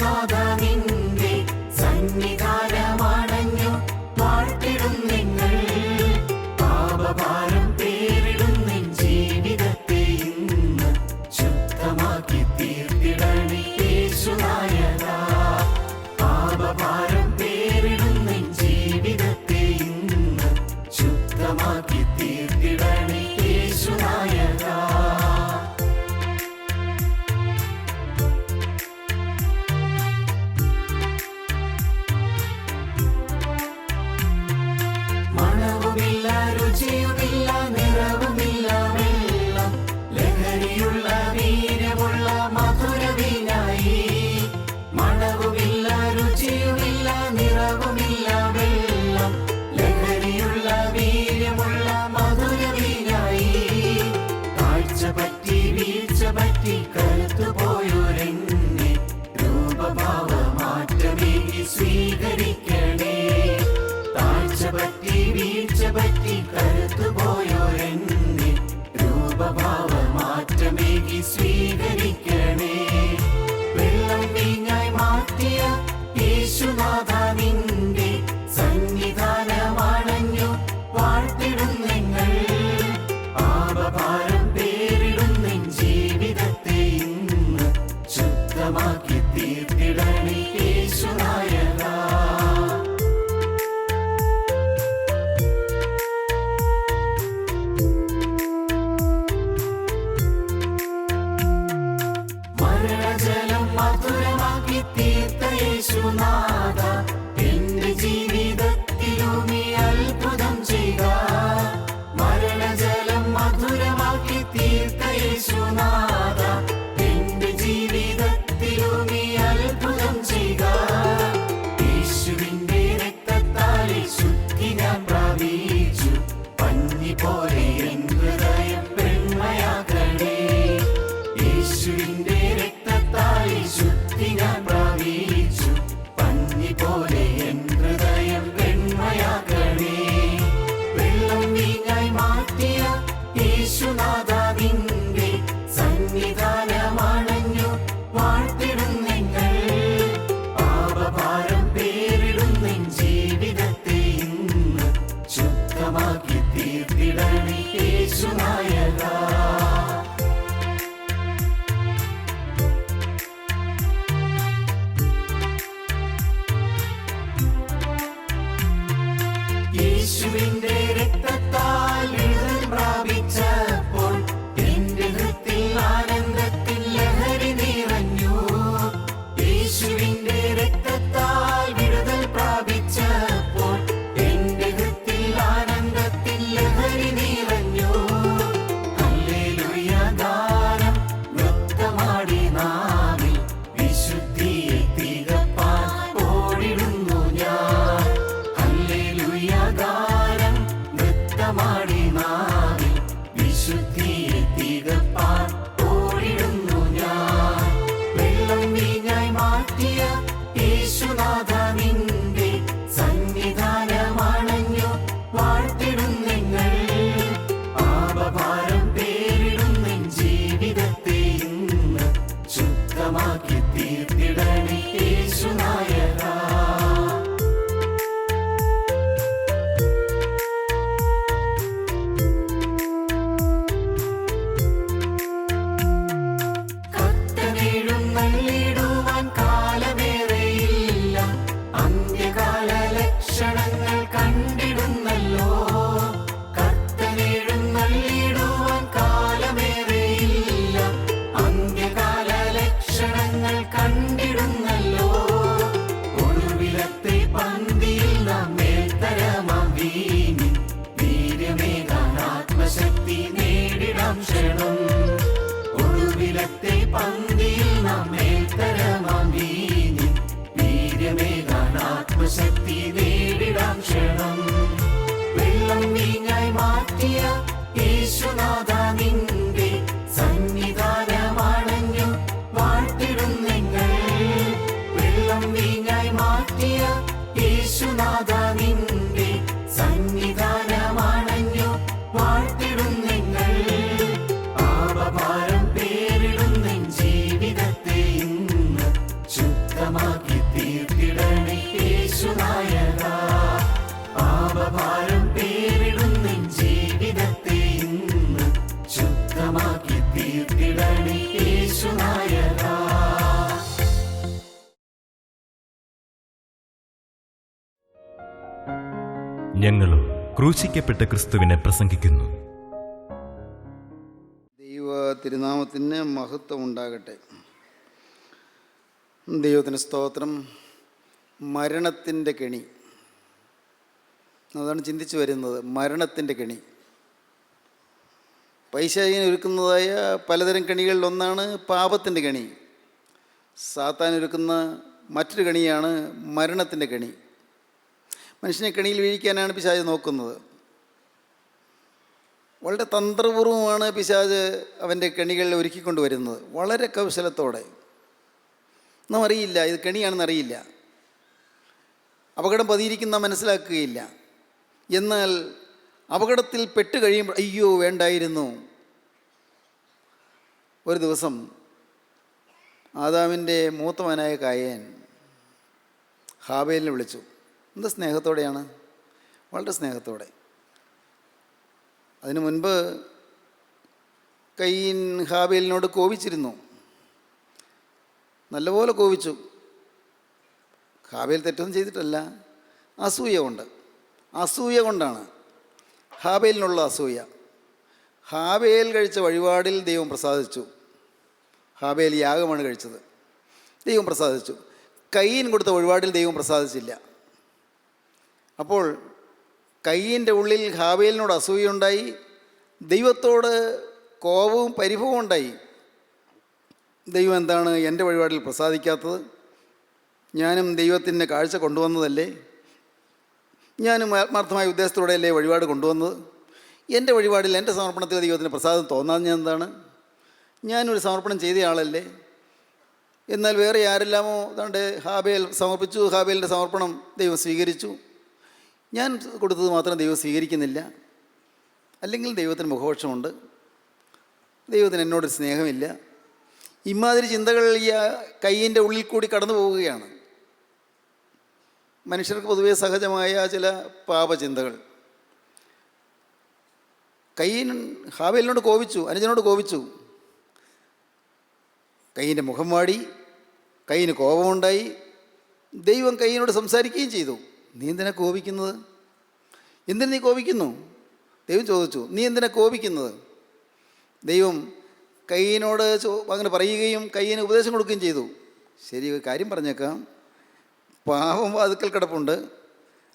യേശുനാഥ നിന്റെ സന്നിധാനമാണഞ്ഞു വാഴ്ത്തിടും നിങ്ങൾ. പാപഭാരം പേരിടുന്ന ജീവിതത്തെ ഇന്ന് ശുദ്ധമാക്കി തീർത്തിടണേ യേശുനായക. പാപഭാരം പേരിടുന്ന ജീവിതത്തെ ഇന്ന് ശുദ്ധമാക്കി തീർത്തിടണേ യേശുനായക. മണവുമില്ല, രുചിയുമില്ല, നിറവുമില്ല വെള്ളം, ലഹരിയുള്ള വീര്യമുള്ള മധുരവീനായി. മണവുമില്ല, രുചിയുമില്ല, നിറവുമില്ല വെള്ളം, ലഹരിയുള്ള വീര്യമുള്ള മധുരവീനായി. കാഴ്ച പറ്റി വീഴ്ച പറ്റി കരുത്തുപോയൊരെന്നെ രൂപഭാവ മാറ്റമേകി സ്വീകരിക്കണേ. താഴ്ച പറ്റി വീഴ്ച പറ്റി കരുത്തുപോയോരെന്നെ രൂപഭാവ മാറ്റമേകി സ്വീകരിക്കണേ. വെള്ളം വീഞ്ഞായി മാറ്റിയ യേശുനാഥ നിന്റെ സന്നിധാനമാണഞ്ഞു വാഴ്ത്തിടും നിങ്ങൾ. പാപഭാരം പേരിടുന്ന ജീവിതത്തെ ഇന്ന് ശുദ്ധമാക്കി തീർത്തിടണേ യേശുനായക. മരണജലം മധുരമാക്കി തീർത്ത യേശുനാഥ എന്റെ ജീവിതത്തിലും നീ അത്ഭുതം ചെയ്യുക. മരണജലം മധുരമാക്കി തീർത്ത യേശുനാഥ എന്റെ ജീവിതത്തിലും നീ അത്ഭുതം ചെയ്യുക. യേശുവിന്റെ രക്തത്താലെ ശുദ്ധി ഞാൻ പ്രാപിച്ചു. പഞ്ഞി പോലെ എൻ ഹൃദയം വെണ്മയാക്കണേ. യേശുവിന്റെ രക്തത്താലെ ശുദ്ധി ഞാൻ പ്രാപിച്ചു. പഞ്ഞി പോലെ എൻ ഹൃദയം വെണ്മയാക്കണേ. വെള്ളം വീഞ്ഞായി മാറ്റിയ യേശുനാഥ നിന്റെ സന്നിധാനമാണഞ്ഞു വാഴ്ത്തിടും നിങ്ങൾ. പാപഭാരം പേരിടുന്ന ജീവിതത്തെ ഇന്ന് ശുദ്ധമാക്കി തീർത്തിടണേ യേശുനായക. യേശുവിന്റെ രക്തത്താൽ വിടുതൽ പ്രാപിച്ചപ്പോൾ എന്റെ ഹൃത്തിൽ ആനന്ദത്തിൽ ലഹരി നിറഞ്ഞു. യേശുവിന്റെ രക്തത്താൽ വിടുതൽ പ്രാപിച്ചപ്പോൾ എന്റെ ഹൃത്തിൽ ആനന്ദത്തിൽ ലഹരി നിറഞ്ഞു. ഹല്ലേലൂയ ഗാനം നൃത്തമാടി നാവിൽ വിശുദ്ധിയെ തികപ്പാൻ ഓടിടുന്നു ഞാൻ. ഹല്ലേലൂയ ഗാനം നൃത്തമാടി നാവിൽ വിശുദ്ധിയെ തികപ്പാൻ ഓടിടുന്നു ഞാൻ. വെള്ളം വീഞ്ഞായി മാറ്റിയ യേശുനാഥ നിന്റെ സന്നിധാനമാണഞ്ഞു വാഴ്ത്തിടും നിങ്ങൾ. പാപഭാരം പേരിടുന്ന ജീവിതത്തെ ഇന്ന് ശുദ്ധമാക്കി തീർത്തിടണേ യേശുനായക. കർത്തനെഴുന്നള്ളിടുവാൻ കാലമേറെയില്ല. തീർത്തിടണേ യേശുനായക. പാപഭാരം പേരിടുന്നെൻ ജീവിതത്തെ ഇന്ന് ശുദ്ധമാക്കി തീർത്തിടണേ യേശുനായക. ഞങ്ങളും ക്രൂശിക്കപ്പെട്ട ക്രിസ്തുവിനെ പ്രസംഗിക്കുന്നു. ദൈവ തിരുനാമത്തിന് മഹത്വം ഉണ്ടാകട്ടെ. ദൈവത്തിന് സ്തോത്രം. മരണത്തിൻ്റെ കെണി, അതാണ് ചിന്തിച്ചു വരുന്നത്. മരണത്തിൻ്റെ കെണി, പൈശാചികൻ ഒരുക്കുന്നതായ പലതരം കെണികളിലൊന്നാണ് പാപത്തിൻ്റെ കെണി. സാത്താൻ ഒരുക്കുന്ന മറ്റൊരു കെണിയാണ് മരണത്തിൻ്റെ കെണി. മനുഷ്യനെ കെണിയിൽ വീഴിക്കാനാണ് പിശാച് നോക്കുന്നത്. വളരെ തന്ത്രപൂർവമാണ് പിശാച് അവൻ്റെ കെണികൾ ഒരുക്കിക്കൊണ്ട് വരുന്നത്, വളരെ കൗശലത്തോടെ. നാം അറിയില്ല, ഇത് കെണിയാണെന്ന് അറിയില്ല, അപകടം പതിയിരിക്കുന്ന മനസ്സിലാക്കുകയില്ല. എന്നാൽ അപകടത്തിൽ പെട്ട് കഴിയുമ്പോൾ അയ്യോ വേണ്ടായിരുന്നു. ഒരു ദിവസം ആദാമിൻ്റെ മൂത്തമനായ കായേൻ ഹാബേലിനെ വിളിച്ചു. എന്ത് സ്നേഹത്തോടെയാണ്, വളരെ സ്നേഹത്തോടെ. അതിനു മുൻപ് കയീൻ ഹാബേലിനോട് കോപിച്ചിരുന്നു, നല്ലപോലെ കോപിച്ചു. ഹാബേൽ തെറ്റൊന്നും ചെയ്തിട്ടല്ല, അസൂയ കൊണ്ടാണ്. ഹാബേലിനുള്ള അസൂയ. ഹാബേൽ കഴിച്ച വഴിപാടിൽ ദൈവം പ്രസാദിച്ചു. ഹാബേൽ യാഗമാണ് കഴിച്ചത്, ദൈവം പ്രസാദിച്ചു. കയീൻ കൊടുത്ത വഴിപാടിൽ ദൈവം പ്രസാദിച്ചില്ല. അപ്പോൾ കയീൻ്റെ ഉള്ളിൽ ഹാബേലിനോട് അസൂയുണ്ടായി, ദൈവത്തോട് കോപവും പരിഭവവും ഉണ്ടായി. ദൈവം എന്താണ് എൻ്റെ വഴിപാടിൽ പ്രസാദിക്കാത്തത്? ഞാനും ദൈവത്തിൻ്റെ കാഴ്ച കൊണ്ടുവന്നതല്ലേ, ഞാനും ആത്മാർത്ഥമായ ഉദ്ദേശത്തോടെയല്ലേ വഴിപാട് കൊണ്ടുവന്നത്? എൻ്റെ വഴിപാടിൽ, എൻ്റെ സമർപ്പണത്തിൽ ദൈവത്തിന് പ്രസാദം തോന്നാൻ ഞാൻ എന്താണ്? ഞാനൊരു സമർപ്പണം ചെയ്ത ആളല്ലേ. എന്നാൽ വേറെ ആരെല്ലാമോ അതുകൊണ്ട് ഹാബേൽ സമർപ്പിച്ചു, ഹാബേലിൻ്റെ സമർപ്പണം ദൈവം സ്വീകരിച്ചു. ഞാൻ കൊടുത്തത് മാത്രം ദൈവം സ്വീകരിക്കുന്നില്ല. അല്ലെങ്കിൽ ദൈവത്തിന് മുഖപക്ഷമുണ്ട്, ദൈവത്തിന് എന്നോട് സ്നേഹമില്ല. ഇമാതിരി ചിന്തകൾ ഈ കയ്യിൻ്റെ ഉള്ളിൽ കൂടി കടന്നു പോവുകയാണ്. മനുഷ്യർക്ക് പൊതുവേ സഹജമായ ചില പാപചിന്തകൾ. കയ്യൻ ഹാബേലിനോട് കോപിച്ചു, അനുജനോട് കോപിച്ചു. കയ്യിൻ്റെ മുഖം വാടി, കയ്യിന് കോപമുണ്ടായി. ദൈവം കയ്യനോട് സംസാരിക്കുകയും ചെയ്തു. നീ എന്തിനാ കോപിക്കുന്നത്? എന്തിനു നീ കോപിക്കുന്നു? ദൈവം ചോദിച്ചു, നീ എന്തിനാ കോപിക്കുന്നത്? ദൈവം കയ്യനോട് അങ്ങനെ പറയുകയും കയ്യന് ഉപദേശം കൊടുക്കുകയും ചെയ്തു. ശരി, ഒരു കാര്യം പറഞ്ഞേക്കാം, പാവം വാതുക്കൽ കിടപ്പുണ്ട്,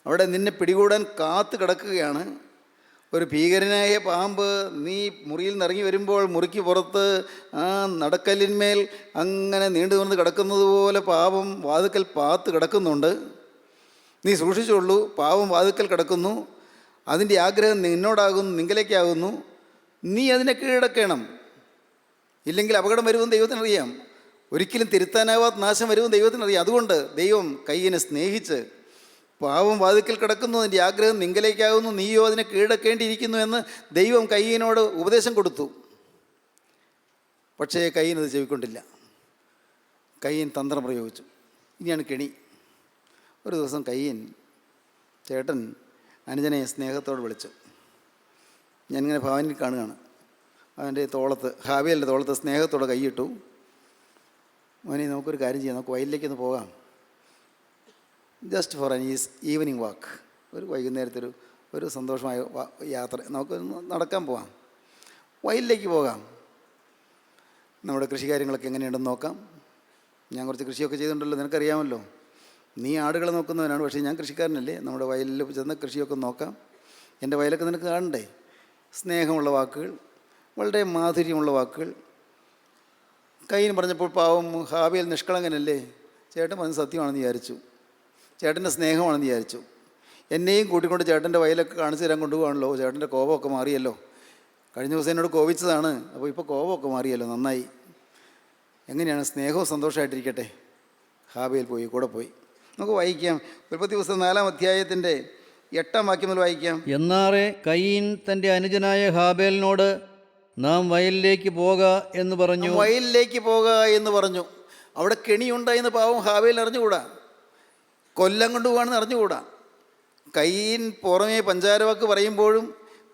അവിടെ നിന്നെ പിടികൂടാൻ കാത്ത് കിടക്കുകയാണ്. ഒരു ഭീകരനായ പാമ്പ് നീ മുറിയിൽ നിന്ന് ഇറങ്ങി വരുമ്പോൾ മുറിക്ക് പുറത്ത് ആ നടക്കല്ലിന്മേൽ അങ്ങനെ നീണ്ടു നിവർന്ന് കിടക്കുന്നത് പോലെ പാവം വാതുക്കൽ പാത്ത് കിടക്കുന്നുണ്ട്. നീ സൂക്ഷിച്ചുള്ളൂ, പാവം വാതുക്കൽ കിടക്കുന്നു, അതിൻ്റെ ആഗ്രഹം നിന്നോടാകുന്നു, നിങ്കലേക്കാകുന്നു. നീ അതിനെ കീഴടക്കണം, ഇല്ലെങ്കിൽ അപകടം വരുമെന്ന് ദൈവത്തിനറിയാം. ഒരിക്കലും തിരുത്താനാവാത്ത നാശം വരുമെന്ന് ദൈവത്തിനറിയാം. അതുകൊണ്ട് ദൈവം കയ്യനെ സ്നേഹിച്ച്, പാവം വാതിക്കൽ കിടക്കുന്നു, അതിൻ്റെ ആഗ്രഹം നിങ്കലേക്കാകുന്നു, നീയോ അതിനെ കീഴടക്കേണ്ടിയിരിക്കുന്നു എന്ന് ദൈവം കയ്യനോട് ഉപദേശം കൊടുത്തു. പക്ഷേ കയ്യനത് ചെവിക്കൊണ്ടില്ല. കയ്യൻ തന്ത്രം പ്രയോഗിച്ചു. ഇനിയാണ് കെണി. ഒരു ദിവസം കയ്യൻ ചേട്ടൻ അനുജനെ സ്നേഹത്തോട് വിളിച്ചു. ഞാനിങ്ങനെ ഭവനിൽ കാണുകയാണ്. അവൻ്റെ തോളത്ത്, ഹാബേലിൻ്റെ തോളത്ത് സ്നേഹത്തോടെ കൈയിട്ടു. മോനെ, നമുക്കൊരു കാര്യം ചെയ്യാം, നമുക്ക് വയലിലേക്കൊന്ന് പോകാം. ജസ്റ്റ് ഫോർ ആൻ ഈവനിങ് വാക്ക്, ഒരു വൈകുന്നേരത്തൊരു ഒരു സന്തോഷമായ യാത്ര, നമുക്കൊന്ന് നടക്കാൻ പോകാം, വയലിലേക്ക് പോകാം, നമ്മുടെ കൃഷികാര്യങ്ങളൊക്കെ എങ്ങനെയുണ്ടെന്ന് നോക്കാം. ഞാൻ കുറച്ച് കൃഷിയൊക്കെ ചെയ്തിട്ടുണ്ടല്ലോ, നിനക്കറിയാമല്ലോ. നീ ആടുകളെ നോക്കുന്നവനാണ്, പക്ഷേ ഞാൻ കൃഷിക്കാരനല്ലേ. നമ്മുടെ വയലിൽ ചെന്ന് കൃഷിയൊക്കെ നോക്കാം. എൻ്റെ വയലൊക്കെ നിനക്ക് കാണണ്ടേ? സ്നേഹമുള്ള വാക്കുകൾ, വളരെ മാധുര്യമുള്ള വാക്കുകൾ. കയ്യൻ പറഞ്ഞപ്പോൾ പാവം ഹാബേൽ നിഷ്കളങ്കനല്ലേ, ചേട്ടൻ പറഞ്ഞ് സത്യമാണെന്ന് വിചാരിച്ചു, ചേട്ടൻ്റെ സ്നേഹമാണെന്ന് വിചാരിച്ചു. എന്നെയും കൂട്ടിക്കൊണ്ട് ചേട്ടൻ്റെ വയലൊക്കെ കാണിച്ചു തരാൻ കൊണ്ടുപോകാണല്ലോ. ചേട്ടൻ്റെ കോപമൊക്കെ മാറിയല്ലോ. കഴിഞ്ഞ ദിവസം എന്നോട് കോപിച്ചതാണ്, അപ്പോൾ ഇപ്പോൾ കോപമൊക്കെ മാറിയല്ലോ, നന്നായി. എങ്ങനെയാണ്? സ്നേഹവും സന്തോഷമായിട്ടിരിക്കട്ടെ. ഹാബേൽ പോയി, കൂടെ പോയി. നമുക്ക് വായിക്കാം. ഉൽപ്പത്തി പുസ്തകം 4-ാം അധ്യായത്തിൻ്റെ 8-ാം വാക്യം മുതൽ വായിക്കാം. എന്നാറെ കയീൻ തൻ്റെ അനുജനായ ഹാബേലിനോട് നാം വയലിലേക്ക് പോക എന്ന് പറഞ്ഞു. വയലിലേക്ക് പോക എന്ന് പറഞ്ഞു. അവിടെ കെണിയുണ്ടായെന്ന് പാവം ഹാബേൽ അറിഞ്ഞുകൂടാ. കൊല്ലം കൊണ്ടുപോകാണെന്ന് അറിഞ്ഞുകൂടാ. കയ്യൻ പുറമേ പഞ്ചാരവാക്ക് പറയുമ്പോഴും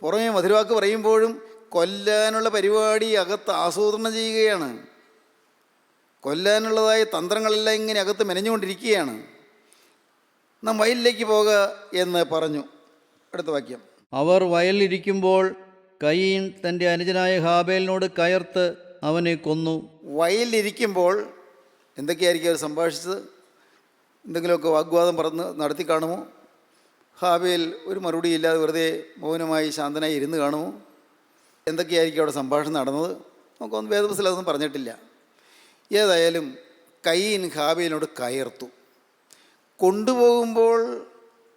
പുറമേ മധുരവാക്ക് പറയുമ്പോഴും കൊല്ലാനുള്ള പരിപാടി അകത്ത് ആസൂത്രണം ചെയ്യുകയാണ്. കൊല്ലാനുള്ളതായ തന്ത്രങ്ങളെല്ലാം ഇങ്ങനെ അകത്ത് മെനഞ്ഞുകൊണ്ടിരിക്കുകയാണ്. നാം വയലിലേക്ക് പോകുക എന്ന് പറഞ്ഞു. അടുത്ത വാക്യം. അവർ വയലിലിരിക്കുമ്പോൾ കയീൻ തൻ്റെ അനുജനായ ഹാബേലിനോട് കയർത്ത് അവനെ കൊന്നു. വയലിലിരിക്കുമ്പോൾ എന്തൊക്കെയായിരിക്കും അവർ സംഭാഷിച്ചത്? എന്തെങ്കിലുമൊക്കെ വാഗ്വാദം നടത്തി കാണുമോ? ഹാബേൽ ഒരു മറുപടിയില്ലാതെ വെറുതെ മൗനമായി ശാന്തനായി ഇരുന്ന് കാണുമോ? എന്തൊക്കെയായിരിക്കും അവിടെ സംഭാഷണം നടന്നത്? നമുക്കൊന്നും വേദപുസ്തകത്തിൽ അതൊന്നും പറഞ്ഞിട്ടില്ല. ഏതായാലും കയീൻ ഹാബേലിനോട് കയർത്തു. കൊണ്ടുപോകുമ്പോൾ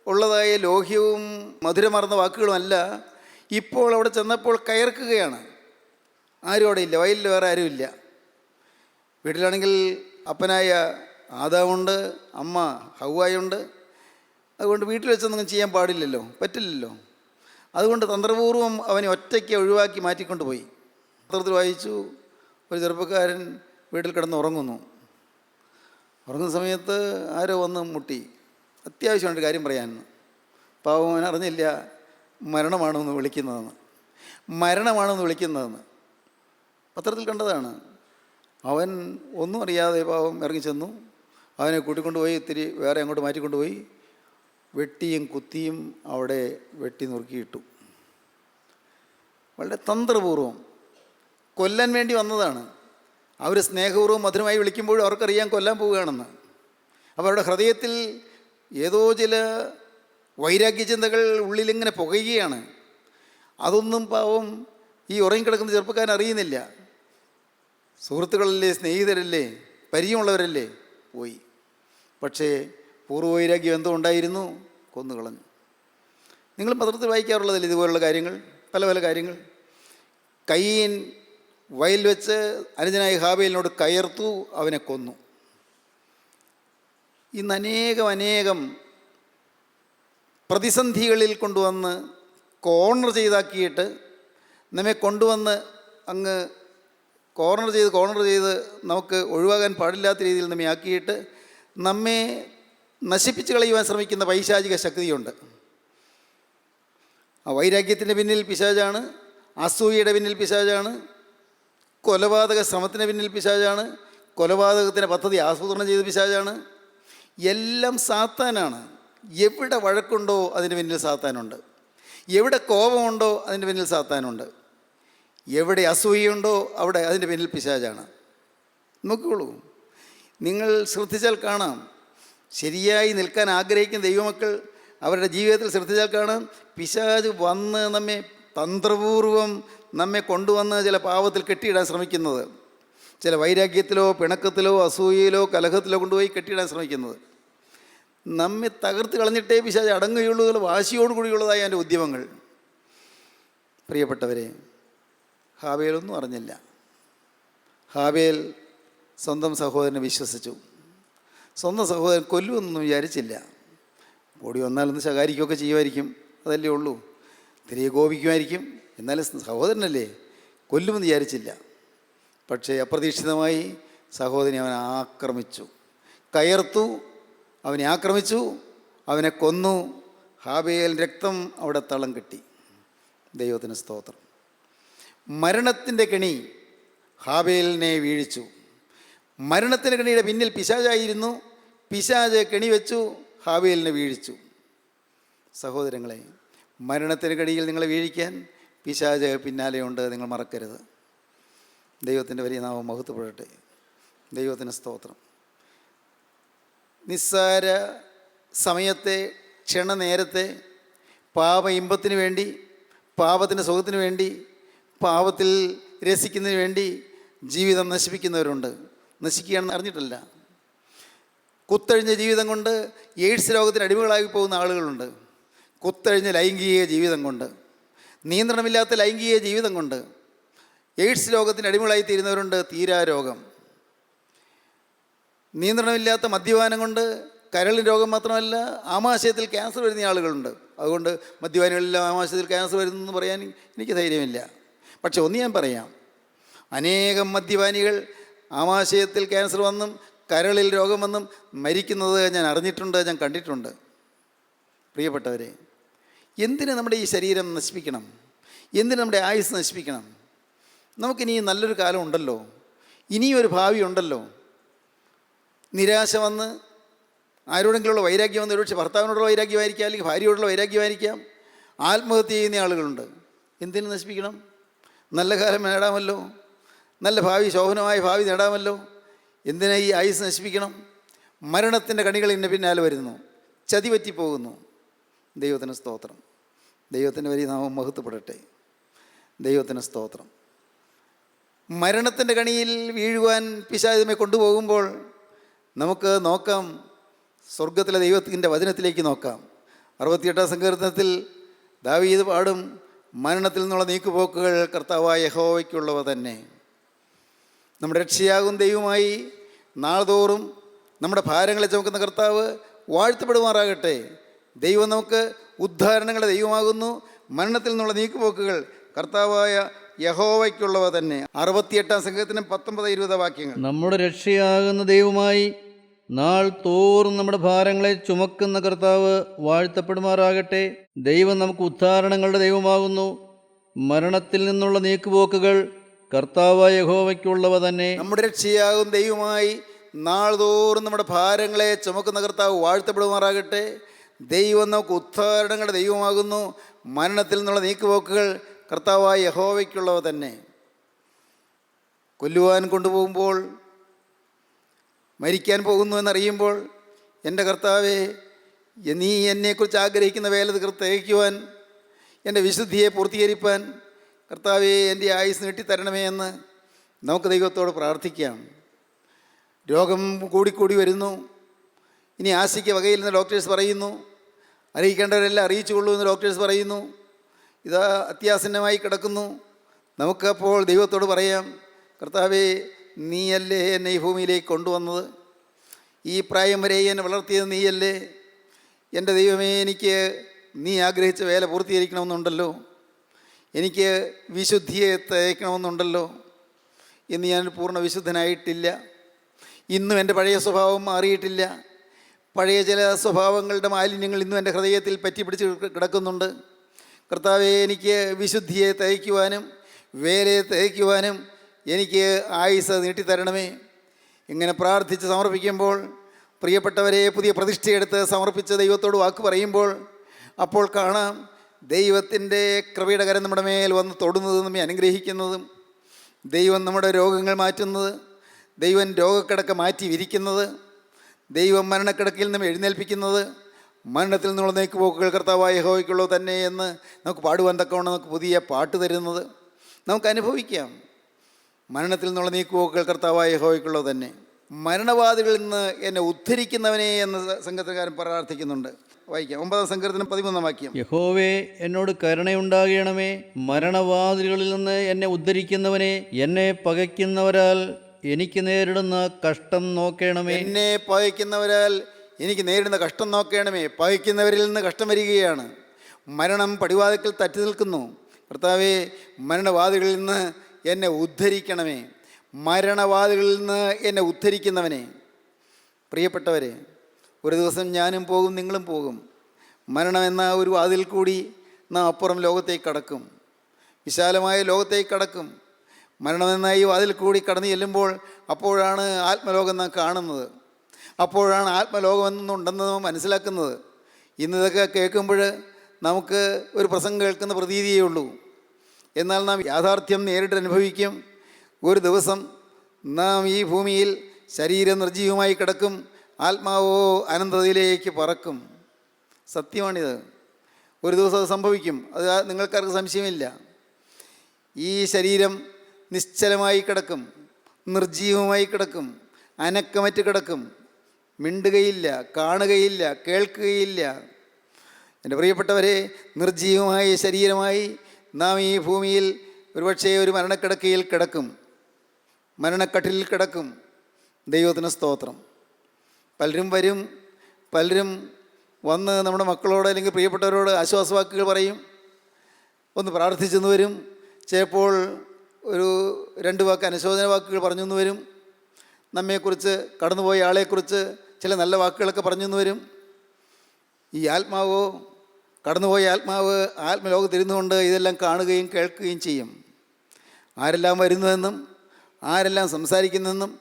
ഉള്ളതായ ലോഹ്യവും മധുരമർന്ന വാക്കുകളുമല്ല, ഇപ്പോൾ അവിടെ ചെന്നപ്പോൾ കയർക്കുകയാണ്. ആരും അവിടെ ഇല്ല, വയലിൽ വേറെ ആരുമില്ല. വീട്ടിലാണെങ്കിൽ അപ്പനായ ആദാമുണ്ട്, അമ്മ ഹവ്വായുണ്ട്. അതുകൊണ്ട് വീട്ടിൽ വെച്ചൊന്നും ചെയ്യാൻ പാടില്ലല്ലോ, പറ്റില്ലല്ലോ. അതുകൊണ്ട് തന്ത്രപൂർവ്വം അവനെ ഒറ്റയ്ക്ക് ഒഴിവാക്കി മാറ്റിക്കൊണ്ടുപോയി. പത്രത്തിൽ വായിച്ചു, ഒരു ചെറുപ്പക്കാരൻ വീട്ടിൽ കിടന്ന് ഉറങ്ങുന്നു. ഉറങ്ങുന്ന സമയത്ത് ആരോ വന്ന് മുട്ടി, അത്യാവശ്യമായിട്ട് കാര്യം പറയാമെന്ന്. പാവം അവൻ അറിഞ്ഞില്ല മരണമാണെന്ന് വിളിക്കുന്നതെന്ന്. പത്രത്തിൽ കണ്ടതാണ്. അവൻ ഒന്നും അറിയാതെ പാവം ഇറങ്ങിച്ചെന്നു. അവനെ കൂട്ടിക്കൊണ്ടുപോയി ഇത്തിരി വേറെ അങ്ങോട്ട് മാറ്റിക്കൊണ്ടുപോയി വെട്ടിയും കുത്തിയും അവിടെ വെട്ടി നുറുക്കിയിട്ടു. വളരെ തന്ത്രപൂർവം കൊല്ലാൻ വേണ്ടി വന്നതാണ്. അവർ സ്നേഹപൂർവ്വം മധുരമായി വിളിക്കുമ്പോഴും അവർക്കറിയാൻ കൊല്ലാൻ പോവുകയാണെന്ന്. അപ്പോൾ അവരുടെ ഹൃദയത്തിൽ ഏതോ ചില വൈരാഗ്യ ചിന്തകൾ ഉള്ളിലിങ്ങനെ പുകയുകയാണ്. അതൊന്നും പാവം ഈ ഉറങ്ങിക്കിടക്കുന്ന ചെറുപ്പക്കാരൻ അറിയുന്നില്ല. സുഹൃത്തുക്കളല്ലേ, സ്നേഹിതരല്ലേ, പരിചയമുള്ളവരല്ലേ, പോയി. പക്ഷേ പൂർവ്വവൈരാഗ്യം എന്തോ ഉണ്ടായിരുന്നു, കൊന്നുകളഞ്ഞു. നിങ്ങൾ പത്രത്തിൽ വായിക്കാറുള്ളതല്ലേ ഇതുപോലുള്ള കാര്യങ്ങൾ, പല പല കാര്യങ്ങൾ. കയീൻ വയൽ വെച്ച് അനുജനായ ഹാബേലിനോട് കയർത്തു, അവനെ കൊന്നു. ഇന്ന് അനേകം പ്രതിസന്ധികളിൽ കൊണ്ടുവന്ന് കോർണർ ചെയ്താക്കിയിട്ട് നമ്മെ കൊണ്ടുവന്ന് അങ്ങ് കോർണർ ചെയ്ത് നമുക്ക് ഒഴിവാകാൻ പാടില്ലാത്ത രീതിയിൽ നമ്മെ ആക്കിയിട്ട് നമ്മെ നശിപ്പിച്ച് കളയുവാൻ ശ്രമിക്കുന്ന പൈശാചിക ശക്തിയുണ്ട്. ആ വൈരാഗ്യത്തിൻ്റെ പിന്നിൽ പിശാചാണ്, അസൂയയുടെ പിന്നിൽ പിശാചാണ്, കൊലപാതക ശ്രമത്തിന് പിന്നിൽ പിശാചാണ്, കൊലപാതകത്തിൻ്റെ പദ്ധതി ആസൂത്രണം ചെയ്ത പിശാചാണ്. എല്ലാം സാത്താനാണ്. എവിടെ വഴക്കുണ്ടോ അതിൻ്റെ പിന്നിൽ സാത്താനുണ്ട്. എവിടെ കോപമുണ്ടോ അതിൻ്റെ പിന്നിൽ സാത്താനുണ്ട്. എവിടെ അസൂയുണ്ടോ അവിടെ അതിൻ്റെ പിന്നിൽ പിശാചാണ്. നോക്കിക്കോളൂ, നിങ്ങൾ ശ്രദ്ധിച്ചാൽ കാണാം. ശരിയായി നിൽക്കാൻ ആഗ്രഹിക്കുന്ന ദൈവമക്കൾ അവരുടെ ജീവിതത്തിൽ ശ്രദ്ധിച്ചാൽ കാണാം, പിശാച് വന്ന് നമ്മെ തന്ത്രപൂർവം നമ്മെ കൊണ്ടുവന്ന് ചില പാവത്തിൽ കെട്ടിയിടാൻ ശ്രമിക്കുന്നത്, ചില വൈരാഗ്യത്തിലോ പിണക്കത്തിലോ അസൂയയിലോ കലഹത്തിലോ കൊണ്ടുപോയി കെട്ടിയിടാൻ ശ്രമിക്കുന്നത്. നമ്മെ തകർത്ത് കളഞ്ഞിട്ടേ പിശാച് അടങ്ങുകയുള്ളൂ എന്നുള്ള വാശിയോടുകൂടിയുള്ളതായ എൻ്റെ ഉദ്യമങ്ങൾ. പ്രിയപ്പെട്ടവരെ, ഹാബേലൊന്നും അറിഞ്ഞില്ല. ഹാബേൽ സ്വന്തം സഹോദരനെ വിശ്വസിച്ചു. സ്വന്തം സഹോദരൻ കൊല്ലുമെന്നൊന്നും വിചാരിച്ചില്ല. ഓടി വന്നാലൊന്ന് ശകാരിക്കുകയൊക്കെ ചെയ്യുമായിരിക്കും, അതല്ലേ ഉള്ളൂ. തിരികെ കോപിക്കുമായിരിക്കും, എന്നാലും സഹോദരനല്ലേ, കൊല്ലുമെന്ന് വിചാരിച്ചില്ല. പക്ഷേ അപ്രതീക്ഷിതമായി സഹോദരനെ അവൻ ആക്രമിച്ചു, കയർത്തു, അവനെ ആക്രമിച്ചു, അവനെ കൊന്നു. ഹാബേൽ രക്തം അവിടെ തളം കെട്ടി. ദൈവത്തിന് സ്തോത്രം. മരണത്തിൻ്റെ കെണി ഹാബേലിനെ വീഴിച്ചു. മരണത്തിൻ്റെ കെണിയുടെ പിന്നിൽ പിശാചായിരുന്നു. പിശാച് കെണി വെച്ചു, ഹാബേലിനെ വീഴിച്ചു. സഹോദരങ്ങളെ, മരണത്തിൻ്റെ കെണിയിൽ നിങ്ങളെ വീഴിക്കാൻ പിശാച് പിന്നാലെയുണ്ട്, നിങ്ങൾ മറക്കരുത്. ദൈവത്തിൻ്റെ വലിയ നാമം മഹത്വപ്പെടട്ടെ. ദൈവത്തിന് സ്തോത്രം. നിസ്സാര സമയത്തെ ക്ഷണനേരത്തെ പാപ ഇമ്പത്തിന് വേണ്ടി, പാപത്തിൻ്റെ സുഖത്തിന് വേണ്ടി, പാപത്തിൽ രസിക്കുന്നതിന് വേണ്ടി ജീവിതം നശിപ്പിക്കുന്നവരുണ്ട്. നശിക്കുകയാണെന്ന് അറിഞ്ഞിട്ടല്ല. കുത്തഴിഞ്ഞ ജീവിതം കൊണ്ട് എയ്ഡ്സ് രോഗത്തിന് അടിമകളായി പോകുന്ന ആളുകളുണ്ട്. കുത്തഴിഞ്ഞ ലൈംഗിക ജീവിതം കൊണ്ട്, നിയന്ത്രണമില്ലാത്ത ലൈംഗിക ജീവിതം കൊണ്ട് എയ്ഡ്സ് രോഗത്തിന് അടിമകളായി തീരുന്നവരുണ്ട്. തീരാരോഗം. നിയന്ത്രണമില്ലാത്ത മദ്യപാനം കൊണ്ട് കരളിന് രോഗം മാത്രമല്ല, ആമാശയത്തിൽ ക്യാൻസർ വരുന്ന ആളുകളുണ്ട്. അതുകൊണ്ട് മദ്യപാനികളെല്ലാം ആമാശയത്തിൽ ക്യാൻസർ വരുന്നെന്ന് പറയാൻ എനിക്ക് ധൈര്യമില്ല. പക്ഷെ ഒന്ന് ഞാൻ പറയാം, അനേകം മദ്യപാനികൾ ആമാശയത്തിൽ ക്യാൻസർ വന്നും കരളിൽ രോഗം വന്നും മരിക്കുന്നത് ഞാൻ അറിഞ്ഞിട്ടുണ്ട്, ഞാൻ കണ്ടിട്ടുണ്ട്. പ്രിയപ്പെട്ടവരെ, എന്തിന് നമ്മുടെ ഈ ശരീരം നശിപ്പിക്കണം? എന്തിന് നമ്മുടെ ആയുസ് നശിപ്പിക്കണം? നമുക്കിനി നല്ലൊരു കാലം ഉണ്ടല്ലോ, ഇനിയൊരു ഭാവി ഉണ്ടല്ലോ. നിരാശ വന്ന് ആരോടെങ്കിലുള്ള വൈരാഗ്യം വന്ന്, ഒരുപക്ഷെ ഭർത്താവിനോടുള്ള വൈരാഗ്യമായിരിക്കാം, അല്ലെങ്കിൽ ഭാര്യയോടുള്ള വൈരാഗ്യമായിരിക്കാം, ആത്മഹത്യ ചെയ്യുന്ന ആളുകളുണ്ട്. എന്തിനു നശിപ്പിക്കണം? നല്ല കാലം നേടാമല്ലോ, നല്ല ഭാവി, ശോഭനമായ ഭാവി നേടാമല്ലോ. എന്തിനാ ഈ ആയുസ് നശിപ്പിക്കണം? മരണത്തിൻ്റെ കണികൾ ഇന്ന പിന്നാലെ വരുന്നു, ചതി പറ്റിപ്പോകുന്നു. ദൈവത്തിന് സ്തോത്രം. ദൈവത്തിൻ്റെ വലിയ നാമം മഹത്വപ്പെടട്ടെ. ദൈവത്തിന് സ്തോത്രം. മരണത്തിൻ്റെ കണിയിൽ വീഴുവാൻ പിശാചിനെ കൊണ്ടുപോകുമ്പോൾ നമുക്ക് നോക്കാം, സ്വർഗത്തിലെ ദൈവത്തിൻ്റെ വചനത്തിലേക്ക് നോക്കാം. 68-ാം സങ്കീർത്തനത്തിൽ ദാവീദ് പാടും, മരണത്തിൽ നിന്നുള്ള നീക്കുപോക്കുകൾ കർത്താവായ യഹോവയ്ക്കുള്ളവ തന്നെ. നമ്മുടെ രക്ഷയാകും ദൈവമായി നാൾതോറും നമ്മുടെ ഭാരങ്ങളെ ചുമക്കുന്ന കർത്താവ് വാഴ്ത്തപ്പെടുമാറാകട്ടെ. ദൈവം നമുക്ക് ഉദ്ധാരണങ്ങളുടെ ദൈവമാകുന്നു. മരണത്തിൽ നിന്നുള്ള നീക്കുപോക്കുകൾ കർത്താവായ യഹോവയ്ക്കുള്ളവ തന്നെ. 68-ാം സങ്കീർത്തനം 19-20 വാക്യങ്ങൾ. നമ്മുടെ രക്ഷയാകുന്ന ദൈവമായി നാൾ തോറും നമ്മുടെ ഭാരങ്ങളെ ചുമക്കുന്ന കർത്താവ് വാഴ്ത്തപ്പെടുമാറാകട്ടെ. ദൈവം നമുക്ക് ഉദ്ധാരണങ്ങളുടെ ദൈവമാകുന്നു. മരണത്തിൽ നിന്നുള്ള നീക്കുപോക്കുകൾ കർത്താവായ യഹോവയ്ക്കുള്ളവ തന്നെ. നമ്മുടെ രക്ഷയാകും ദൈവമായി നാൾ തോറും നമ്മുടെ ഭാരങ്ങളെ ചുമക്കുന്ന കർത്താവ് വാഴ്ത്തപ്പെടുമാറാകട്ടെ. ദൈവം നമുക്ക് ഉദ്ധാരണങ്ങളുടെ ദൈവമാകുന്നു. മരണത്തിൽ നിന്നുള്ള നീക്കുപോക്കുകൾ കർത്താവായ യഹോവയ്ക്കുള്ളവ തന്നെ. കൊല്ലുവാൻ കൊണ്ടുപോകുമ്പോൾ, മരിക്കാൻ പോകുന്നു എന്നറിയുമ്പോൾ, എൻ്റെ കർത്താവേ, നീ എന്നെക്കുറിച്ച് ആഗ്രഹിക്കുന്ന വേല തികയ്ക്കുവാൻ, എൻ്റെ വിശുദ്ധിയെ പൂർത്തീകരിപ്പാൻ കർത്താവേ എൻ്റെ ആയുസ് നീട്ടിത്തരണമേ എന്ന് നമുക്ക് ദൈവത്തോട് പ്രാർത്ഥിക്കാം. രോഗം കൂടിക്കൂടി വരുന്നു. ഇനി ആശയ്ക്ക് വകയില്ലെന്ന് ഡോക്ടേഴ്സ് പറയുന്നു. അറിയിക്കേണ്ടവരെല്ലാം അറിയിച്ചുകൊള്ളൂ എന്ന് ഡോക്ടേഴ്സ് പറയുന്നു. ഇതാ അത്യാസന്നമായി കിടക്കുന്നു. നമുക്കപ്പോൾ ദൈവത്തോട് പറയാം, കർത്താവേ, നീയല്ലേ എന്നെ ഈ ഭൂമിയിലേക്ക് കൊണ്ടുവന്നത്? ഈ പ്രായം വരെ എന്നെ വളർത്തിയത് നീയല്ലേ? എൻ്റെ ദൈവമേ, എനിക്ക് നീ ആഗ്രഹിച്ച വേല പൂർത്തീകരിക്കണമെന്നുണ്ടല്ലോ, എനിക്ക് വിശുദ്ധിയെ തയ്ക്കണമെന്നുണ്ടല്ലോ. ഇന്ന് ഞാൻ പൂർണ്ണ വിശുദ്ധനായിട്ടില്ല. ഇന്നും എൻ്റെ പഴയ സ്വഭാവം മാറിയിട്ടില്ല. പഴയ ചില സ്വഭാവങ്ങളുടെ മാലിന്യങ്ങൾ ഇന്നും എൻ്റെ ഹൃദയത്തിൽ പറ്റിപ്പിടിച്ച് കിടക്കുന്നുണ്ട്. കർത്താവെ, എനിക്ക് വിശുദ്ധിയെ തയ്ക്കുവാനും വേലയെ തയ്ക്കുവാനും എനിക്ക് ആയുസ് നീട്ടിത്തരണമേ. ഇങ്ങനെ പ്രാർത്ഥിച്ച് സമർപ്പിക്കുമ്പോൾ, പ്രിയപ്പെട്ടവരെ, പുതിയ പ്രതിഷ്ഠയെടുത്ത് സമർപ്പിച്ച് ദൈവത്തോട് വാക്ക് പറയുമ്പോൾ, അപ്പോൾ കാണാം ദൈവത്തിൻ്റെ കൃപയുടെ കരം നമ്മുടെ മേൽ വന്ന് തൊടുന്നതും നമ്മെ അനുഗ്രഹിക്കുന്നതും, ദൈവം നമ്മുടെ രോഗങ്ങൾ മാറ്റുന്നത്, ദൈവം രോഗക്കിടക്ക മാറ്റി വിരിക്കുന്നത്, ദൈവം മരണക്കിടക്കയിൽ നിന്നും എഴുന്നേൽപ്പിക്കുന്നത്, മരണത്തിൽ നിന്നുള്ള നീക്കുപോക്കുകൾ കർത്താവായ യഹോവയ്ക്കുള്ളത് തന്നെ എന്ന് നമുക്ക് പാടുവാൻ തക്കവണ്ണം നമുക്ക് പുതിയ പാട്ട് തരുന്നത് നമുക്ക് അനുഭവിക്കാം. മരണത്തിൽ നിന്നുള്ള നീക്കുപോക്കുകൾ കർത്താവായ യഹോവയ്ക്കുള്ളത് തന്നെ. മരണവാദികളിൽ നിന്ന് എന്നെ ഉദ്ധരിക്കുന്നവനെ എന്ന് സംഗീതകാരൻ പ്രാർത്ഥിക്കുന്നുണ്ട്. വായിക്കാം. 9-ാം സങ്കീർത്തനം 13-ാം വാക്യം. യഹോവേ, എന്നോട് കരുണയുണ്ടാകണമേ. മരണവാതിലുകളിൽ നിന്ന് എന്നെ ഉദ്ധരിക്കുന്നവനെ, എന്നെ പകയ്ക്കുന്നവരാൽ എനിക്ക് നേരിടുന്ന കഷ്ടം നോക്കണമേ. എന്നെ പകയ്ക്കുന്നവരാൽ എനിക്ക് നേരിടുന്ന കഷ്ടം നോക്കണമേ. പകയ്ക്കുന്നവരിൽ നിന്ന് കഷ്ടം വരികയാണ്. മരണം പടിവാതിൽക്കൽ തട്ടി നിൽക്കുന്നു. കർത്താവേ, മരണവാതികളിൽ നിന്ന് എന്നെ ഉദ്ധരിക്കണമേ. മരണവാതികളിൽ നിന്ന് എന്നെ ഉദ്ധരിക്കുന്നവനെ. പ്രിയപ്പെട്ടവരെ, ഒരു ദിവസം ഞാനും പോകും, നിങ്ങളും പോകും. മരണം എന്ന ഒരു വാതിൽ കൂടി നാം അപ്പുറം ലോകത്തേക്ക് കടക്കും, വിശാലമായ ലോകത്തേക്ക് കടക്കും. മരണമെന്ന ഈ വാതിൽ കൂടി കടന്നു ചെല്ലുമ്പോൾ അപ്പോഴാണ് ആത്മലോകം നാം കാണുന്നത്. അപ്പോഴാണ് ആത്മലോകമെന്നുണ്ടെന്ന് നാം മനസ്സിലാക്കുന്നത്. ഇന്നിതൊക്കെ കേൾക്കുമ്പോൾ നമുക്ക് ഒരു പ്രസംഗം കേൾക്കുന്ന പ്രതീതിയേ ഉള്ളൂ. എന്നാൽ നാം യാഥാർത്ഥ്യം നേരിട്ട് അനുഭവിക്കും. ഒരു ദിവസം നാം ഈ ഭൂമിയിൽ ശരീരം നിർജ്ജീവമായി കിടക്കും, ആത്മാവോ അനന്തതയിലേക്ക് പറക്കും. സത്യമാണിത്. ഒരു ദിവസം അത് സംഭവിക്കും. അത് നിങ്ങൾക്കാർക്ക് സംശയമില്ല. ഈ ശരീരം നിശ്ചലമായി കിടക്കും, നിർജ്ജീവമായി കിടക്കും, അനക്കമറ്റ് കിടക്കും. മിണ്ടുകയില്ല, കാണുകയില്ല, കേൾക്കുകയില്ല. എൻ്റെ പ്രിയപ്പെട്ടവരെ, നിർജ്ജീവമായ ശരീരമായി നാം ഈ ഭൂമിയിൽ ഒരുപക്ഷെ ഒരു മരണക്കിടക്കയിൽ കിടക്കും, മരണക്കട്ടിലിൽ കിടക്കും. ദൈവത്തിന് സ്തോത്രം. പലരും വരും, പലരും വന്ന് നമ്മുടെ മക്കളോട് അല്ലെങ്കിൽ പ്രിയപ്പെട്ടവരോട് ആശ്വാസവാക്കുകൾ പറയും, ഒന്ന് പ്രാർത്ഥിച്ചെന്ന് വരും. ചിലപ്പോൾ ഒരു 2 വാക്ക് അനുശോചന വാക്കുകൾ പറഞ്ഞെന്ന് വരും. നമ്മെക്കുറിച്ച്, കടന്നുപോയ ആളെക്കുറിച്ച് ചില നല്ല വാക്കുകളൊക്കെ പറഞ്ഞു എന്ന് വരും. ഈ ആത്മാവോ, കടന്നുപോയ ആത്മാവ് ആത്മലോകത്തിരുന്നു കൊണ്ട് ഇതെല്ലാം കാണുകയും കേൾക്കുകയും ചെയ്യും. ആരെല്ലാം വരുന്നുവെന്നും ആരെല്ലാം സംസാരിക്കുന്നെന്നും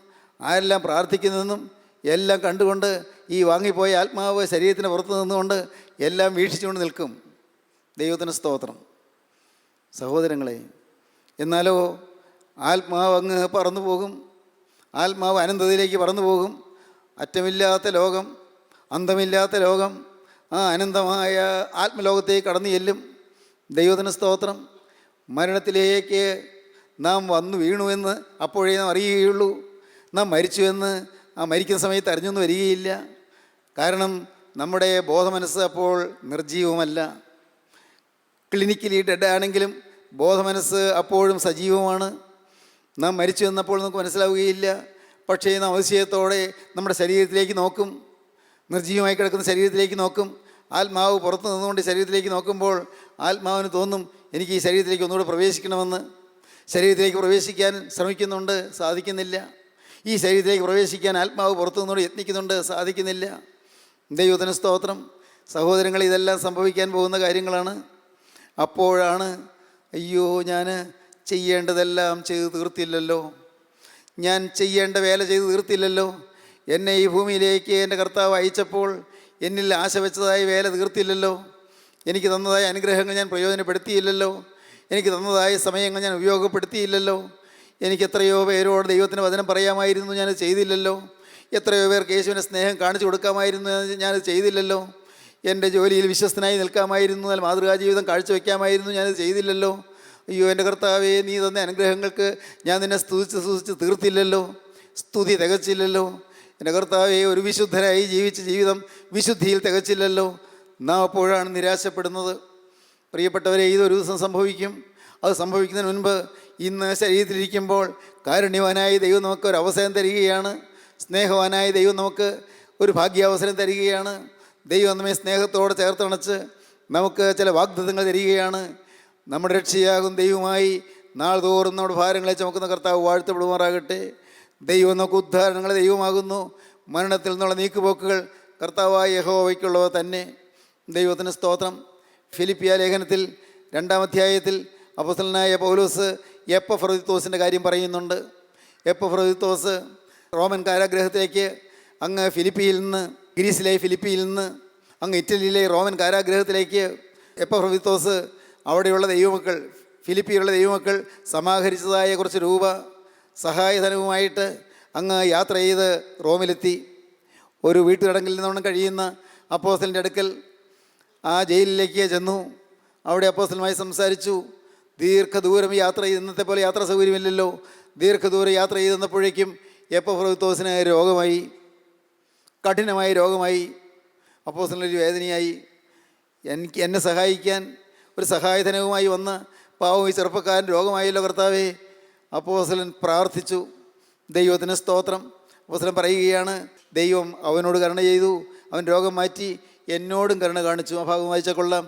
ആരെല്ലാം പ്രാർത്ഥിക്കുന്നെന്നും എല്ലാം കണ്ടുകൊണ്ട് ഈ വാങ്ങിപ്പോയ ആത്മാവ് ശരീരത്തിന് പുറത്ത് നിന്നുകൊണ്ട് എല്ലാം വീക്ഷിച്ചുകൊണ്ട് നിൽക്കും. ദൈവത്തിന് സ്തോത്രം. സഹോദരങ്ങളെ, എന്നാലോ ആത്മാവ് അങ്ങ് പറന്നു പോകും. ആത്മാവ് അനന്തതയിലേക്ക് പറന്നു പോകും. അറ്റമില്ലാത്ത ലോകം, അന്തമില്ലാത്ത ലോകം, ആ അനന്തമായ ആത്മലോകത്തേക്ക് കടന്നു ചെല്ലും. ദൈവത്തിന് സ്തോത്രം. മരണത്തിലേക്ക് നാം വന്നു വീണുവെന്ന് അപ്പോഴേ നാം അറിയുകയുള്ളൂ. നാം മരിച്ചുവെന്ന് ആ മരിക്കുന്ന സമയത്ത് അറിഞ്ഞൊന്നും വരികയില്ല. കാരണം നമ്മുടെ ബോധമനസ്സ് അപ്പോൾ നിർജീവമല്ല. ക്ലിനിക്കലി ഡെഡ് ആണെങ്കിലും ബോധമനസ്സ് അപ്പോഴും സജീവമാണ്. നാം മരിച്ചു എന്നപ്പോൾ നമുക്ക് മനസ്സിലാവുകയില്ല. പക്ഷേ നാം അതിശയത്തോടെ നമ്മുടെ ശരീരത്തിലേക്ക് നോക്കും. നിർജീവമായി കിടക്കുന്ന ശരീരത്തിലേക്ക് നോക്കും. ആത്മാവ് പുറത്ത് നിന്നുകൊണ്ട് ശരീരത്തിലേക്ക് നോക്കുമ്പോൾ ആത്മാവിന് തോന്നും, എനിക്ക് ഈ ശരീരത്തിലേക്ക് ഒന്നുകൂടെ പ്രവേശിക്കണമെന്ന്. ശരീരത്തിലേക്ക് പ്രവേശിക്കാൻ ശ്രമിക്കുന്നുണ്ട്, സാധിക്കുന്നില്ല. ഈ ശരീരത്തിലേക്ക് പ്രവേശിക്കാൻ ആത്മാവ് പുറത്തു നിന്നുകൊണ്ട് യത്നിക്കുന്നുണ്ട്, സാധിക്കുന്നില്ല. ദൈവത്തിന് സ്തോത്രം. സഹോദരങ്ങൾ, ഇതെല്ലാം സംഭവിക്കാൻ പോകുന്ന കാര്യങ്ങളാണ്. അപ്പോഴാണ് അയ്യോ, ഞാൻ ചെയ്യേണ്ടതെല്ലാം ചെയ്തു തീർത്തില്ലല്ലോ, ഞാൻ ചെയ്യേണ്ട വേല ചെയ്തു തീർത്തില്ലല്ലോ, എന്നെ ഈ ഭൂമിയിലേക്ക് എൻ്റെ കർത്താവ് അയച്ചപ്പോൾ എന്നിൽ ആശ വെച്ചതായ വേല തീർത്തില്ലല്ലോ, എനിക്ക് തന്നതായ അനുഗ്രഹങ്ങൾ ഞാൻ പ്രയോജനപ്പെടുത്തിയില്ലല്ലോ, എനിക്ക് തന്നതായ സമയങ്ങൾ ഞാൻ ഉപയോഗപ്പെടുത്തിയില്ലല്ലോ, എനിക്ക് എത്രയോ പേരോട് ദൈവത്തിൻ്റെ വചനം പറയാമായിരുന്നു, ഞാനത് ചെയ്തില്ലല്ലോ, എത്രയോ പേർക്ക് യേശുവിൻ്റെ സ്നേഹം കാണിച്ചു കൊടുക്കാമായിരുന്നു, ഞാനത് ചെയ്തില്ലല്ലോ, എൻ്റെ ജോലിയിൽ വിശ്വസ്തനായി നിൽക്കാമായിരുന്നു, എന്നാൽ മാതൃകാ ജീവിതം കാഴ്ചവെക്കാമായിരുന്നു, ഞാനത് ചെയ്തില്ലല്ലോ. അയ്യോ എൻ്റെ കർത്താവേ, നീ തന്ന അനുഗ്രഹങ്ങൾക്ക് ഞാൻ നിന്നെ സ്തുതിച്ച് തീർത്തില്ലല്ലോ, സ്തുതി തികച്ചില്ലല്ലോ. എൻ്റെ കർത്താവേ, ഒരു വിശുദ്ധരായി ജീവിച്ച ജീവിതം വിശുദ്ധിയിൽ തികച്ചില്ലല്ലോ. നാം അപ്പോഴാണ് നിരാശപ്പെടുന്നത്. പ്രിയപ്പെട്ടവരെ, ഇതൊരു ദിവസം സംഭവിക്കും. അത് സംഭവിക്കുന്നതിന് മുൻപ് ഇന്ന് ശരീരത്തിലിരിക്കുമ്പോൾ കാരുണ്യവാനായ ദൈവം നമുക്ക് ഒരു അവസരം തരികയാണ്. സ്നേഹവാനായ ദൈവം നമുക്ക് ഒരു ഭാഗ്യാവസരം തരികയാണ്. ദൈവം നമ്മെ സ്നേഹത്തോടെ ചേർത്തണച്ച് നമുക്ക് ചില വാഗ്ദത്തങ്ങൾ തരികയാണ്. നമ്മുടെ രക്ഷയാകും ദൈവമായി നാൾതോറും നമ്മുടെ ഭാരങ്ങളെ ചുമക്കുന്ന കർത്താവ് വാഴ്ത്തപ്പെടുമാറാകട്ടെ. ദൈവം നമുക്ക് ഉദ്ധാരണങ്ങളെ ദൈവമാകുന്നു. മരണത്തിൽ നിന്നുള്ള നീക്കുപോക്കുകൾ കർത്താവായ യഹോവയ്ക്കുള്ളവ തന്നെ. ദൈവത്തിന് സ്തോത്രം. ഫിലിപ്പിയ ലേഖനത്തിൽ 2-ാം അധ്യായത്തിൽ അപ്പോസ്തലനായ പൗലോസ് എപ്പഫ്രൊദിത്തോസിൻ്റെ കാര്യം പറയുന്നുണ്ട്. എപ്പഫ്രൊദിത്തോസ് റോമൻ കാരാഗ്രഹത്തിലേക്ക് അങ്ങ് ഫിലിപ്പിയിൽ നിന്ന്, ഗ്രീസിലെ ഫിലിപ്പിയിൽ നിന്ന് അങ്ങ് ഇറ്റലിയിലെ റോമൻ കാരാഗ്രഹത്തിലേക്ക് എപ്പഫ്രൊദിത്തോസ് അവിടെയുള്ള ദൈവമക്കൾ, ഫിലിപ്പിയിലുള്ള ദൈവമക്കൾ സമാഹരിച്ചതായ കുറച്ച് രൂപ സഹായധനവുമായിട്ട് അങ്ങ് യാത്ര ചെയ്ത് റോമിലെത്തി. ഒരു വീട്ടുതടങ്കിൽ നിന്നോണം കഴിയുന്ന അപ്പോസ്തലൻ്റെ അടുക്കൽ ആ ജയിലിലേക്ക് ചെന്നു. അവിടെ അപ്പോസ്തലനുമായി സംസാരിച്ചു. ദീർഘദൂരം യാത്ര ചെയ്ത്, ഇന്നത്തെ പോലെ യാത്രാ സൗകര്യമില്ലല്ലോ, ദീർഘദൂരം യാത്ര ചെയ്തെന്നപ്പോഴേക്കും എപ്പഫ്രൊദിത്തോസിന് രോഗമായി, കഠിനമായ രോഗമായി. അപ്പോസ്തലനൊരു വേദനയായി. എന്നെ സഹായിക്കാൻ ഒരു സഹായധനവുമായി വന്ന പാവം ഈ ചെറുപ്പക്കാരൻ രോഗമായല്ലോ കർത്താവേ. അപ്പോസ്തലൻ പ്രാർത്ഥിച്ചു. ദൈവത്തിന് സ്തോത്രം. അപ്പോസ്തലൻ പറയുകയാണ്, ദൈവം അവനോട് കരുണ ചെയ്തു, അവൻ രോഗം മാറ്റി, എന്നോടും കരുണ കാണിച്ചു. ആ ഭാഗം വായിച്ചാൽ കൊള്ളാം.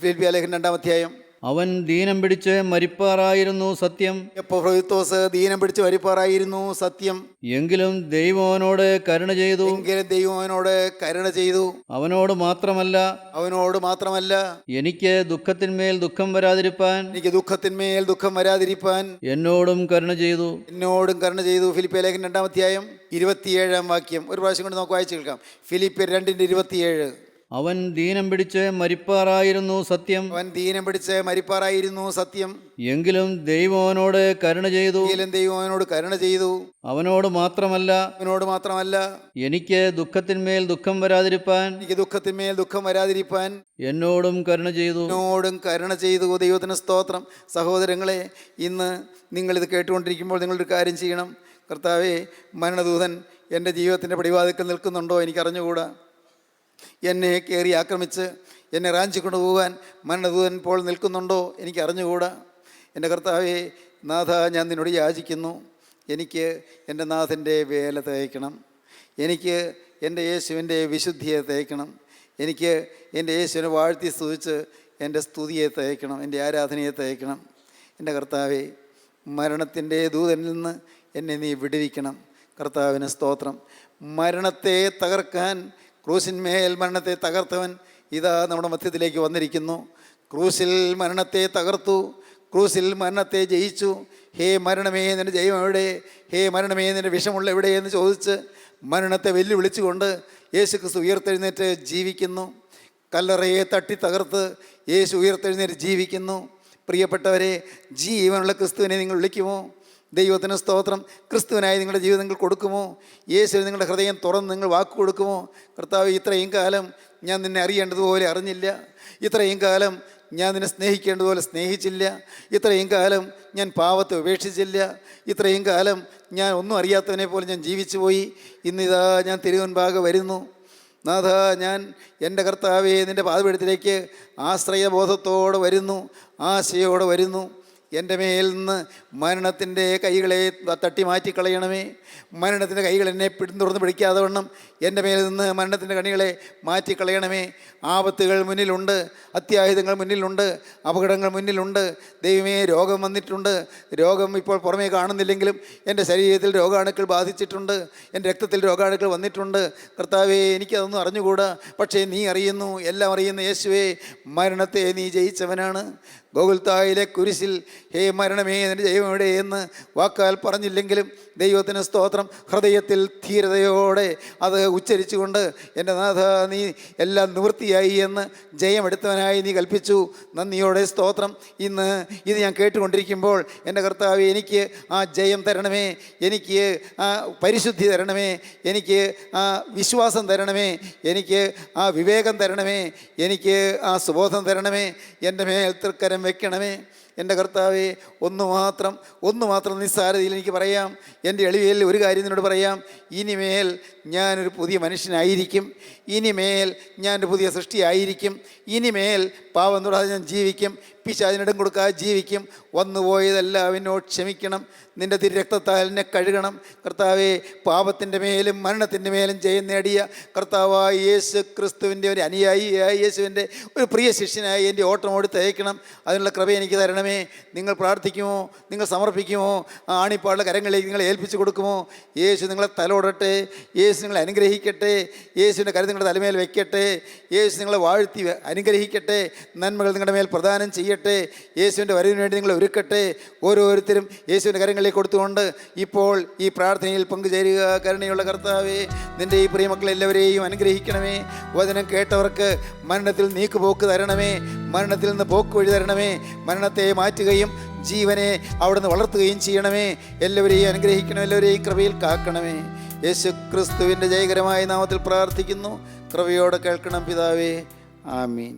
ഫിലിപ്പിയ ലേഖനം 2-ാം അധ്യായം. അവൻ ദീനം പിടിച്ച് മരിപ്പാറായിരുന്നു സത്യം. എപ്പഫ്രൊദിത്തോസ് ദീനം പിടിച്ച് മരിപ്പാറായിരുന്നു സത്യം. എങ്കിലും ദൈവം അവനോട് കരുണ ചെയ്തു. അവനോട് മാത്രമല്ല എനിക്ക് ദുഃഖത്തിന്മേൽ ദുഃഖം വരാതിരിപ്പാൻ എന്നോടും കരുണ ചെയ്തു. ഫിലിപ്പിയ ലേഖനം 2-ാം അധ്യായം 27-ാം വാക്യം ഒരു പ്രാവശ്യം കൊണ്ട് നമുക്ക് വായിച്ചു കേൾക്കാം. ഫിലിപ്പിയർ 2:27. അവൻ ദീനം പിടിച്ച് മരിപ്പാറായിരുന്നു സത്യം. എങ്കിലും ദൈവം അവനോട് കരുണ ചെയ്തു. അവനോട് മാത്രമല്ല എനിക്ക് ദുഃഖത്തിന്മേൽ ദുഃഖം വരാതിരിപ്പാൻ എന്നോടും കരുണ ചെയ്തു. ദൈവത്തിന് സ്തോത്രം. സഹോദരങ്ങളെ, ഇന്ന് നിങ്ങളിത് കേട്ടുകൊണ്ടിരിക്കുമ്പോൾ നിങ്ങളൊരു കാര്യം ചെയ്യണം. കർത്താവേ, മരണദൂതൻ എൻ്റെ ജീവിതത്തിൻ്റെ പടിവാതിൽക്കൽ നിൽക്കുന്നുണ്ടോ എനിക്കറിഞ്ഞുകൂടാ. എന്നെ കയറി ആക്രമിച്ച് എന്നെ റാഞ്ചിക്കൊണ്ടു പോകാൻ മരണദൂതൻ ഇപ്പോൾ നിൽക്കുന്നുണ്ടോ എനിക്ക് അറിഞ്ഞുകൂടാ. എൻ്റെ കർത്താവേ, നാഥ, ഞാൻ നിന്നോട് യാചിക്കുന്നു. എനിക്ക് എൻ്റെ നാഥൻ്റെ വേല തേക്കണം. എനിക്ക് എൻ്റെ യേശുവിൻ്റെ വിശുദ്ധിയെ തേക്കണം. എനിക്ക് എൻ്റെ യേശുവിനെ വാഴ്ത്തി സ്തുതിച്ച് എൻ്റെ സ്തുതിയെ തേക്കണം, എൻ്റെ ആരാധനയെ തേക്കണം. എൻ്റെ കർത്താവേ, മരണത്തിൻ്റെ ദൂതനിൽ നിന്ന് എന്നെ നീ വിടുവിക്കണം. കർത്താവിന് സ്തോത്രം. മരണത്തെ തകർക്കാൻ, ക്രൂശിന്മേൽ മരണത്തെ തകർത്തവൻ ഇതാ നമ്മുടെ മധ്യത്തിലേക്ക് വന്നിരിക്കുന്നു. ക്രൂശിൽ മരണത്തെ തകർത്തു, ക്രൂശിൽ മരണത്തെ ജയിച്ചു. ഹേ മരണമേ നിൻ്റെ ജയം എവിടെ? ഹേ മരണമേ നിൻ്റെ വിഷമുള്ള എവിടെ എന്ന് ചോദിച്ച് മരണത്തെ വെല്ലുവിളിച്ചുകൊണ്ട് യേശു ക്രിസ്തു ഉയർത്തെഴുന്നേറ്റ് ജീവിക്കുന്നു. കല്ലറയെ തട്ടി തകർത്ത് യേശു ഉയർത്തെഴുന്നേറ്റ് ജീവിക്കുന്നു. പ്രിയപ്പെട്ടവരെ, ജീവനുള്ള ക്രിസ്തുവിനെ നിങ്ങൾ വിളിക്കുമോ? ദൈവത്തിന് സ്തോത്രം. ക്രിസ്തുവിനായി നിങ്ങളുടെ ജീവിതം നിങ്ങൾ കൊടുക്കുമോ? യേശുവിന് നിങ്ങളുടെ ഹൃദയം തുറന്ന് നിങ്ങൾ വാക്ക് കൊടുക്കുമോ? കർത്താവ്, ഇത്രയും കാലം ഞാൻ നിന്നെ അറിയേണ്ടതുപോലെ അറിഞ്ഞില്ല, ഇത്രയും കാലം ഞാൻ നിന്നെ സ്നേഹിക്കേണ്ടതുപോലെ സ്നേഹിച്ചില്ല, ഇത്രയും കാലം ഞാൻ പാവത്തെ ഉപേക്ഷിച്ചില്ല, ഇത്രയും കാലം ഞാൻ ഒന്നും അറിയാത്തവനെ പോലെ ഞാൻ ജീവിച്ചു പോയി. ഇന്നിതാ ഞാൻ തിരുവൻപാകെ വരുന്നു. നാഥ, ഞാൻ എൻ്റെ കർത്താവേ നിൻ്റെ പാദപീഠത്തിലേക്ക് ആശ്രയബോധത്തോടെ വരുന്നു, ആശയോടെ വരുന്നു. എൻ്റെ മേൽ നിന്ന് മരണത്തിൻ്റെ കൈകളെ തട്ടി മാറ്റിക്കളയണമേ. മരണത്തിൻ്റെ കൈകൾ എന്നെ പിന്തുടർന്ന് പിടിക്കാതെ വണ്ണം എൻ്റെ മേൽ നിന്ന് മരണത്തിൻ്റെ കണികളെ മാറ്റിക്കളയണമേ. ആപത്തുകൾ മുന്നിലുണ്ട്, അത്യാഹിതങ്ങൾ മുന്നിലുണ്ട്, അപകടങ്ങൾ മുന്നിലുണ്ട്. ദൈവമേ, രോഗം വന്നിട്ടുണ്ട്. രോഗം ഇപ്പോൾ പുറമേ കാണുന്നില്ലെങ്കിലും എൻ്റെ ശരീരത്തിൽ രോഗാണുക്കൾ ബാധിച്ചിട്ടുണ്ട്, എൻ്റെ രക്തത്തിൽ രോഗാണുക്കൾ വന്നിട്ടുണ്ട്. കർത്താവേ, എനിക്കതൊന്നും അറിഞ്ഞുകൂടാ, പക്ഷേ നീ അറിയുന്നു, എല്ലാം അറിയുന്ന യേശുവേ, മരണത്തെ നീ ജയിച്ചവനാണ്. ഗോകുൽത്തായിലെ കുരിശിൽ ഹേ മരണമേ നിൻ്റെ ജയം എവിടെ എന്ന് വാക്കാൽ പറഞ്ഞില്ലെങ്കിലും ദൈവത്തിന് സ്തോത്രം, ഹൃദയത്തിൽ ധീരതയോടെ അത് ഉച്ചരിച്ചുകൊണ്ട് എൻ്റെ നാഥ നീ എല്ലാം നിവൃത്തിയായി എന്ന് ജയമെടുത്തവനായി നീ കൽപ്പിച്ചു. നന്ദിയോടെ സ്തോത്രം. ഇന്ന് ഇത് ഞാൻ കേട്ടുകൊണ്ടിരിക്കുമ്പോൾ എൻ്റെ കർത്താവ്, എനിക്ക് ആ ജയം തരണമേ, എനിക്ക് ആ പരിശുദ്ധി തരണമേ, എനിക്ക് ആ വിശ്വാസം തരണമേ, എനിക്ക് ആ വിവേകം തരണമേ, എനിക്ക് ആ സുബോധം തരണമേ. എൻ്റെ മേൽ തൃക്കരം വെക്കണമേ. എൻ്റെ കർത്താവേ, ഒന്ന് മാത്രം നിസ്സാരതയിൽ എനിക്ക് പറയാം, എൻ്റെ എളിവയിൽ ഒരു കാര്യം നിന്നോട് പറയാം. ഇനിമേൽ ഞാനൊരു പുതിയ മനുഷ്യനായിരിക്കും, ഇനിമേൽ ഞാനൊരു പുതിയ സൃഷ്ടിയായിരിക്കും, ഇനിമേൽ പാവം തൊടാതെ ഞാൻ ജീവിക്കും, പിശാചിനിടം കൊടുക്കാതെ ജീവിക്കും. വന്നുപോയതെല്ലാം എന്നോട് ക്ഷമിക്കണം, നിൻ്റെ തിരുരക്തത്താൽ എന്നെ കഴുകണം. കർത്താവേ, പാപത്തിൻ്റെ മേലും മരണത്തിൻ്റെ മേലും ജയം നേടിയ കർത്താവായ യേശു ക്രിസ്തുവിൻ്റെ ഒരു അനുയായിയായി, യേശുവിൻ്റെ ഒരു പ്രിയ ശിഷ്യനായി എൻ്റെ ഓട്ടമോടി തയ്ക്കണം. അതിനുള്ള കൃപ എനിക്ക് തരണമേ. നിങ്ങൾ പ്രാർത്ഥിക്കുമോ? നിങ്ങൾ സമർപ്പിക്കുമോ? ആ ആണിപ്പാടുള്ള കരങ്ങളിലേക്ക് നിങ്ങളെ ഏൽപ്പിച്ചു കൊടുക്കുമോ? യേശു നിങ്ങളെ തലോടട്ടെ, യേശു നിങ്ങളെ അനുഗ്രഹിക്കട്ടെ, യേശുവിൻ്റെ കരുത്ത് നിങ്ങളുടെ തലമേൽ വയ്ക്കട്ടെ, യേശു നിങ്ങളെ വാഴ്ത്തി അനുഗ്രഹിക്കട്ടെ, നന്മകൾ നിങ്ങളുടെ മേൽ പ്രദാനം ചെയ്യട്ടെ, യേശുവിൻ്റെ വരവിന് വേണ്ടി നിങ്ങൾ ഒരുക്കട്ടെ. ഓരോരുത്തരും യേശുവിൻ്റെ കരങ്ങളിലേക്ക് കൊടുത്തുകൊണ്ട് ഇപ്പോൾ ഈ പ്രാർത്ഥനയിൽ പങ്കുചേരുക. കരുണയുള്ള കർത്താവേ, നിൻ്റെ ഈ പ്രിയമക്കളെല്ലാവരെയും അനുഗ്രഹിക്കണമേ. വചനം കേട്ടവർക്ക് മരണത്തിൽ നീക്കുപോക്ക് തരണമേ, മരണത്തിൽ നിന്ന് പോക്ക് വഴി തരണമേ, മരണത്തെ മാറ്റുകയും ജീവനെ അവിടുന്ന് വളർത്തുകയും ചെയ്യണമേ. എല്ലാവരെയും അനുഗ്രഹിക്കണം, എല്ലാവരെയും കൃപയിൽ കാക്കണമേ. യേശു ക്രിസ്തുവിൻ്റെ ജയകരമായ നാമത്തിൽ പ്രാർത്ഥിക്കുന്നു. കൃപയോടെ കേൾക്കണം പിതാവേ. ആമീൻ.